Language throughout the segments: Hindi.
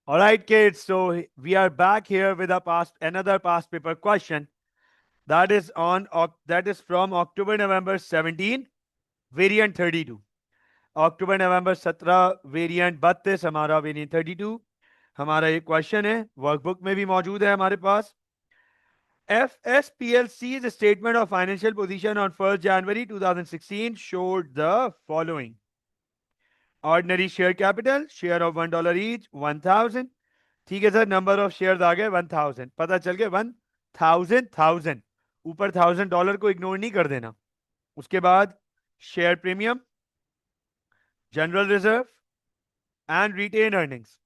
All right, kids. So we are back here with another past paper question. That is from October November 17 variant 32. October November 17 variant 32 हमारा वेरिएंट 32 हमारा ये क्वेश्चन है, वर्कबुक में भी मौजूद है हमारे पास. FSPLC's statement of financial position on 1st January 2016 showed the following. Ordinary share capital, share of $1 each, 1000. ठीक है सर, नंबर ऑफ शेयर आ गए 1000. पता चल गया 1000 ऊपर $1000 को इग्नोर नहीं कर देना. उसके बाद share premium, general reserve and retain earnings.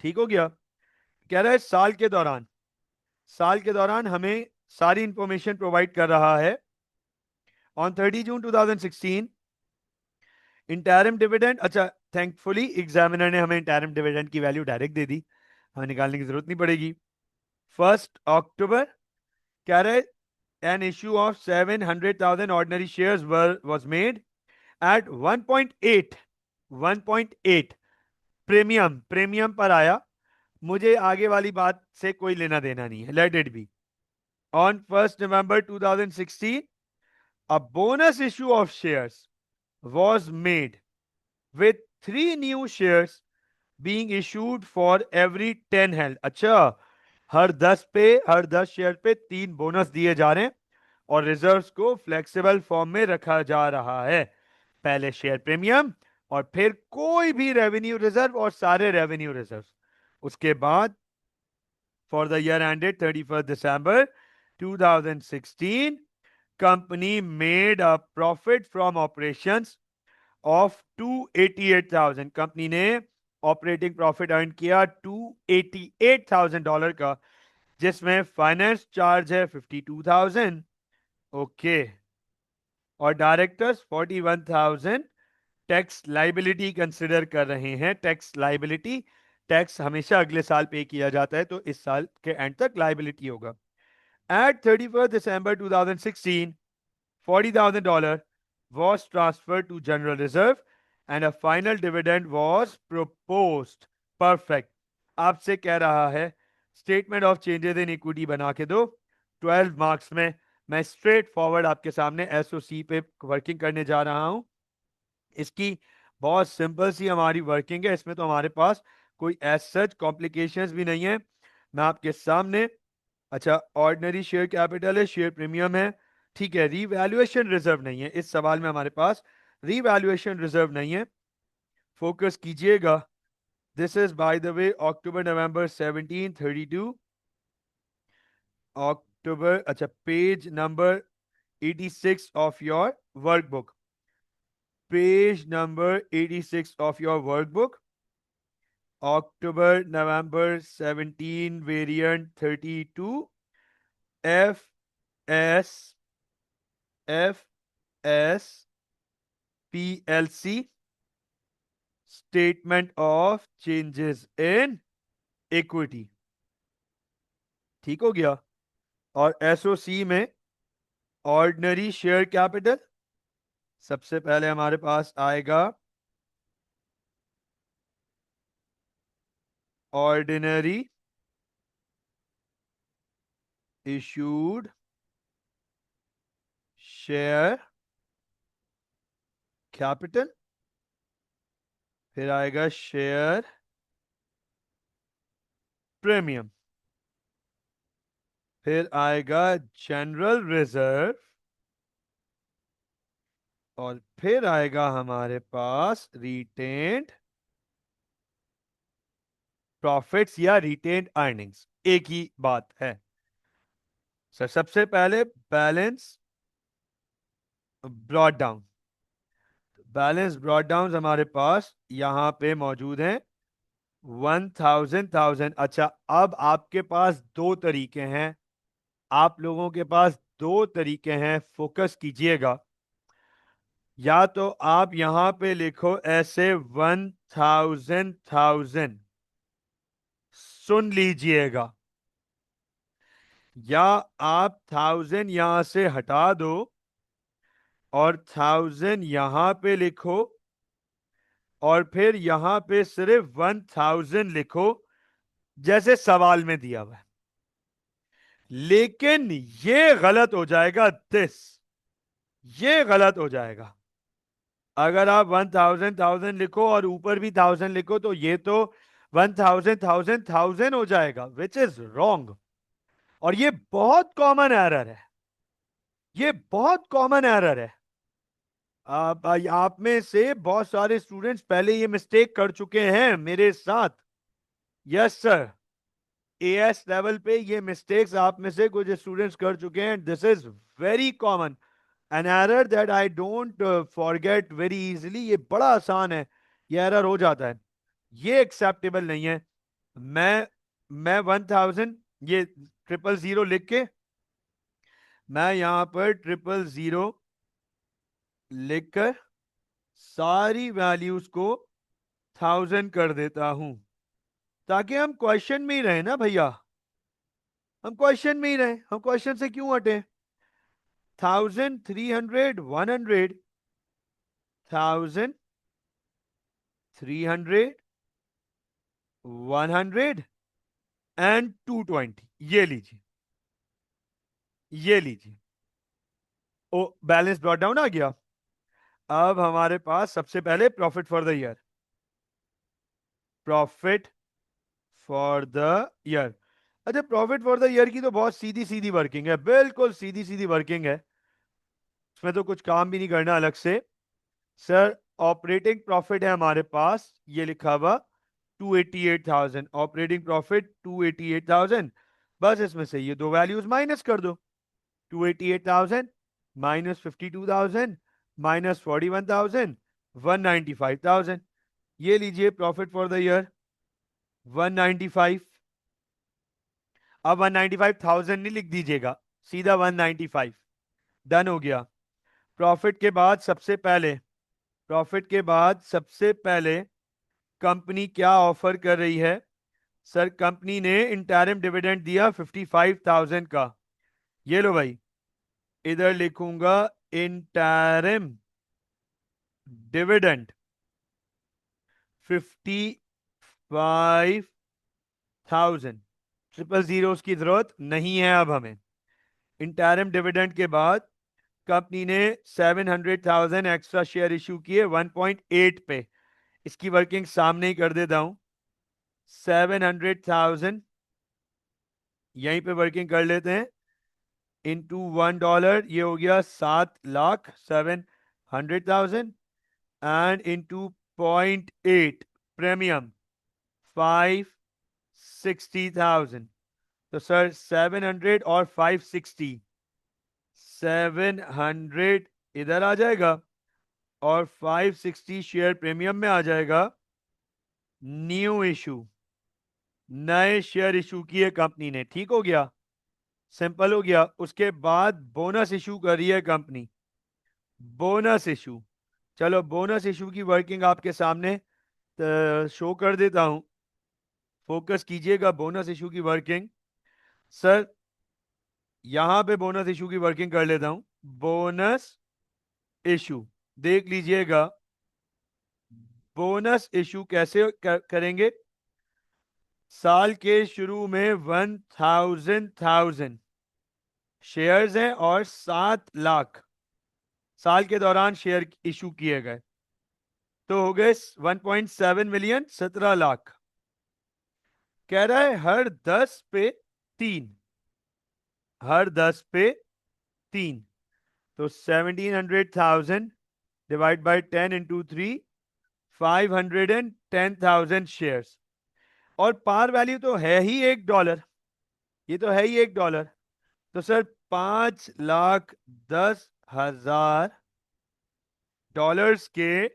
ठीक हो गया. कह रहा है साल के दौरान हमें सारी इंफॉर्मेशन प्रोवाइड कर रहा है. On 30 June 2016 interim dividend. अच्छा, थैंकफुली एग्जामिनर ने हमें इंटरिम डिविडेंड की वैल्यू डायरेक्ट दे दी, हमें निकालने की जरूरत नहीं पड़ेगी. 1 अक्टूबर कह रहे an issue of 700,000 ordinary shares was made at 1.8 premium पर आया. मुझे आगे वाली बात से कोई लेना देना नहीं है, let it be. On 1 November 2016 a bonus issue of shares was made with 3 new shares being issued for every 10 held. अच्छा, हर 10 शेयर पे 3 बोनस दिए जा रहे हैं और रिजर्व्स को फ्लेक्सिबल फॉर्म में रखा जा रहा है. पहले शेयर प्रीमियम और फिर कोई भी रेवेन्यू रिजर्व और सारे रेवेन्यू रिजर्व. उसके बाद for the year ended 31 December 2016 company made a profit from operations of 288,000. Company ने ऑपरेटिंग प्रॉफिट अर्न किया $288,000 का, जिसमें फाइनेंस चार्ज है 52,000. ओके. और डायरेक्टर्स 41,000 टैक्स लाइबिलिटी कंसिडर कर रहे हैं. टैक्स लाइबिलिटी, टैक्स हमेशा अगले साल पे किया जाता है, तो इस साल के एंड तक लाइबिलिटी होगा. At 31 December 2016 $40,000 was transferred to general reserve and a final dividend was proposed. Perfect. आपसे कह रहा है statement of changes in equity बना के दो 12 मार्क्स में. मैं स्ट्रेट फॉरवर्ड आपके सामने एसओसी पे वर्किंग करने जा रहा हूं. इसकी बहुत सिंपल सी हमारी वर्किंग है, इसमें तो हमारे पास कोई एज सच कॉम्प्लिकेशंस भी नहीं है. मैं आपके सामने. अच्छा, ऑर्डिनरी शेयर कैपिटल है, शेयर प्रीमियम है, ठीक है. रीवैल्यूएशन रिजर्व नहीं है इस सवाल में, हमारे पास रीवैल्यूएशन रिजर्व नहीं है. फोकस कीजिएगा. This is by the way October November 1732. October, अच्छा, page number 86 of your workbook. Page number 86 of your workbook. October November 17 variant 32 FS PLC statement of changes in equity. ठीक हो गया. और एसओसी में ऑर्डिनरी शेयर कैपिटल सबसे पहले हमारे पास आएगा. ऑर्डिनरी इशूड शेयर कैपिटल, फिर आएगा शेयर प्रीमियम, फिर आएगा जनरल रिजर्व, और फिर आएगा हमारे पास रिटेन्ड प्रॉफिट्स या रिटेन्ड अर्निंग्स. एक ही बात है सर. सबसे पहले balance brought down. Balance brought down हमारे पास यहां पे मौजूद हैं 1000. अच्छा, अब आपके पास दो तरीके हैं, आप लोगों के पास दो तरीके हैं, फोकस कीजिएगा. या तो आप यहां पे लिखो ऐसे 1000, सुन लीजिएगा, या आप 1000 यहां से हटा दो और 1000 यहां पे लिखो और फिर यहां पे सिर्फ 1000 लिखो जैसे सवाल में दिया हुआ है। लेकिन ये गलत हो जाएगा, ये गलत हो जाएगा। अगर आप 1000 लिखो और ऊपर भी 1000 लिखो तो ये तो 1000 हो जाएगा, विच इज रॉन्ग। और ये बहुत कॉमन एरर है, ये बहुत कॉमन एरर है। आप में से बहुत सारे स्टूडेंट्स पहले ये मिस्टेक कर चुके हैं मेरे साथ। यस सर, एएस लेवल पे ये मिस्टेक्स आप में से कुछ स्टूडेंट्स कर चुके हैं। This is very common, an error that I don't forget very easily. ये बड़ा आसान है, ये एरर हो जाता है, ये एक्सेप्टेबल नहीं है। मैं 1000 ये 000 लिख के, मैं यहां पर 000 लिखकर सारी वैल्यूज को 1000 कर देता हूं, ताकि हम क्वेश्चन में ही रहे ना भैया, हम क्वेश्चन में ही रहे, हम क्वेश्चन से क्यों हटे। 1000, 300, 100, 1000, 300, 100 एंड 220, ये लीजिए, ये लीजिए। ओ, बैलेंस ब्रॉट डाउन आ गया। अब हमारे पास सबसे पहले profit for the year, profit for the year. अच्छा, प्रॉफिट फॉर द ईयर की तो बहुत सीधी सीधी वर्किंग है, बिल्कुल सीधी सीधी वर्किंग है, इसमें तो कुछ काम भी नहीं करना अलग से। सर, ऑपरेटिंग प्रॉफिट है हमारे पास, ये लिखा हुआ 288,000, ऑपरेटिंग प्रॉफिट 288,000। बस इसमें से ये दो वैल्यूज माइनस कर दो, 288,000 माइनस 52,000 माइनस 41,000, 195,000। ये लीजिए प्रॉफिट फॉर द ईयर 195। अब 195,000 नहीं लिख दीजिएगा, सीधा 195, डन हो गया। प्रॉफिट के बाद सबसे पहले, प्रॉफिट के बाद सबसे पहले कंपनी क्या ऑफर कर रही है। सर, कंपनी ने इंटरिम डिविडेंड दिया 55,000 का, ये लो भाई, इधर लिखूंगा इंटरिम डिविडेंड 55,000। 000 की जरूरत नहीं है अब हमें। इंटरिम डिविडेंड के बाद कंपनी ने 700,000 एक्स्ट्रा शेयर इशू किए 1.8 पे। इसकी वर्किंग सामने ही कर देता हूं, 700,000 यहीं पे वर्किंग कर लेते हैं, इंटू $1, ये हो गया 7 लाख 700,000, एंड इंटू 0.8 प्रीमियम 560,000। तो सर 700 और 560, 700 इधर आ जाएगा और 560 शेयर प्रीमियम में आ जाएगा। न्यू इशू, नए शेयर इशू किए कंपनी ने, ठीक हो गया, सिंपल हो गया। उसके बाद बोनस इशू कर रही है कंपनी, बोनस इशू। चलो बोनस इशू की वर्किंग आपके सामने शो कर देता हूं, फोकस कीजिएगा बोनस इशू की वर्किंग। सर, यहां पे बोनस इशू की वर्किंग कर लेता हूं, बोनस इशू देख लीजिएगा। बोनस इशू कैसे करेंगे। साल के शुरू में 1,000 शेयर्स हैं और 7 लाख साल के दौरान शेयर इशू किए गए, तो हो गए 1.7 मिलियन, 17 लाख। कह रहा है हर 10 पे 3, हर 10 पे 3, तो 1700,000 डिवाइड बाय 10 इंटू 3, 510,000 शेयर्स। और पार वैल्यू तो है ही $1, ये तो है ही $1। तो सर 5,10,000 के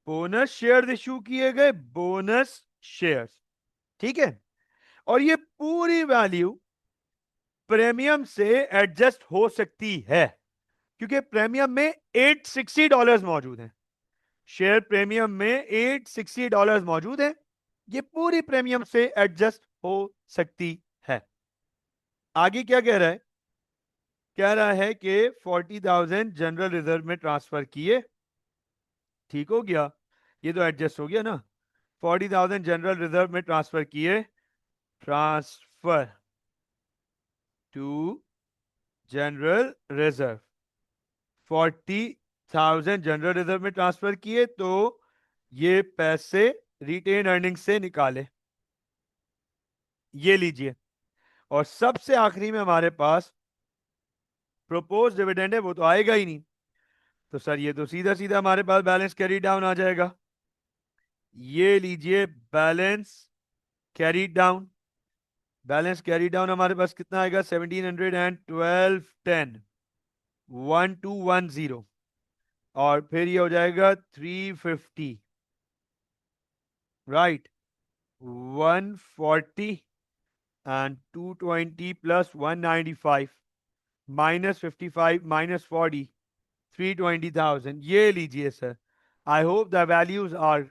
बोनस शेयर इशू किए गए, बोनस शेयर्स, ठीक है। और ये पूरी वैल्यू प्रीमियम से एडजस्ट हो सकती है, क्योंकि प्रीमियम में $860 मौजूद हैं, शेयर प्रीमियम में $860 मौजूद है, ये पूरी प्रीमियम से एडजस्ट हो सकती है। आगे क्या कह रहा है, कह रहा है कि 40,000 जनरल रिजर्व में ट्रांसफर किए, ठीक हो गया। ये तो एडजस्ट हो गया ना। 40,000 जनरल रिजर्व में ट्रांसफर किए, transfer to general reserve. 40,000 general reserve में ट्रांसफर किए, तो ये पैसे रिटेन अर्निंग से निकाले, ये लीजिए। और सबसे आखिरी में हमारे पास प्रोपोज डिविडेंड है, वो तो आएगा ही नहीं। तो सर ये तो सीधा सीधा हमारे पास बैलेंस कैरी डाउन आ जाएगा। ये लीजिए balance carry down. Balance carry down हमारे पास कितना आएगा? 1712 10 1210। और फिर ये हो जाएगा 350, right. 140 and 220 plus 195 minus 55 minus 40, 320,000। ये लीजिए sir. I hope the values are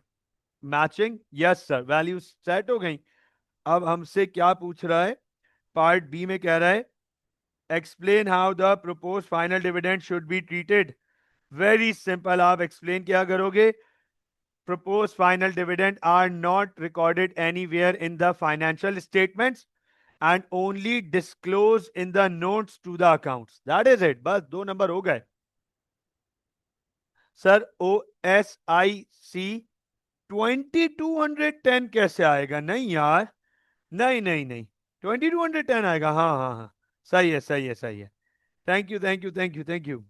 matching. Yes sir, values set हो गई। अब हमसे क्या पूछ रहा है? पार्ट बी में कह रहा है explain how the propose final dividend should be treated. Very simple, आप एक्सप्लेन क्या करोगे? proposed final dividend are not recorded anywhere in the financial statements and only disclosed in the notes to the accounts. That is it. बस 2 नंबर हो गए सर। OSIC 2210 कैसे आएगा? नहीं यार, नहीं नहीं नहीं, 2210 आएगा। हाँ हाँ हाँ, सही है सही है सही है। Thank you thank you thank you thank you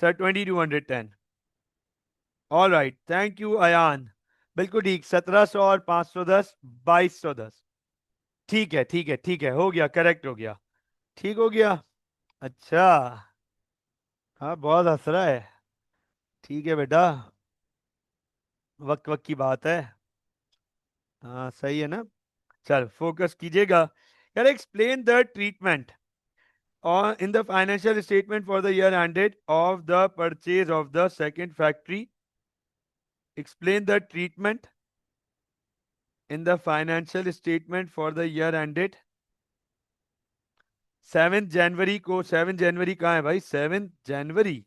sir, 2210। All right, thank you Ayan. बिल्कुल ठीक, 1700 और 510, 2210। ठीक है ठीक है ठीक है, हो गया, करेक्ट हो गया, ठीक हो गया। अच्छा, हाँ बहुत हंस रहा है। ठीक है बेटा, वक्त वक्त की बात है। हाँ सही है ना। चल फोकस कीजिएगा। यार explain the treatment on in the financial statement for the year ended of the purchase of the second factory. Explain the treatment in the financial statement for the year ended 7 जनवरी को। 7 जनवरी कहाँ है भाई? 7 जनवरी,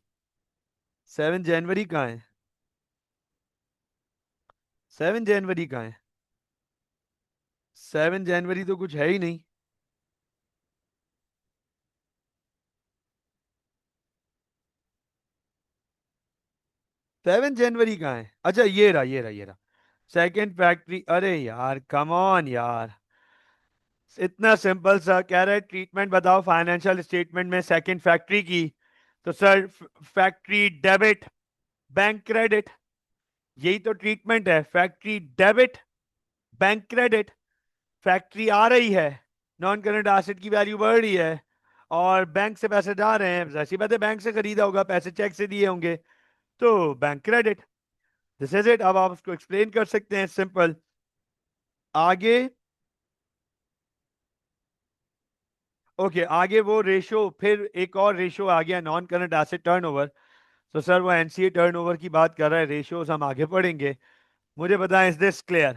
7 जनवरी कहाँ है? 7 जनवरी कहाँ है? 7 जनवरी तो कुछ है ही नहीं। 7 जनवरी कहाँ है? अच्छा ये रहा ये रहा ये रहा, सेकेंड फैक्ट्री। अरे यार कम ऑन यार, इतना सिंपल सा कह रहा है ट्रीटमेंट बताओ फाइनेंशियल स्टेटमेंट में सेकंड फैक्ट्री की। तो sir factory debit, bank credit, यही तो ट्रीटमेंट है। Factory debit, bank credit. Factory आ रही है, नॉन करंट एसेट की वैल्यू बढ़ रही है, और बैंक से पैसे जा रहे हैं, ऐसी बात है, बैंक से खरीदा होगा, पैसे चेक से दिए होंगे, तो bank credit. This is it. अब आप उसको एक्सप्लेन कर सकते हैं, सिंपल। आगे ओके आगे वो रेशो, फिर एक और रेशो आ गया, नॉन करंट एसेट टर्नओवर। तो सर वो एनसीए टर्नओवर की बात कर रहा है, रेशियोज हम आगे पढ़ेंगे। मुझे बताएं, इज दिस क्लियर?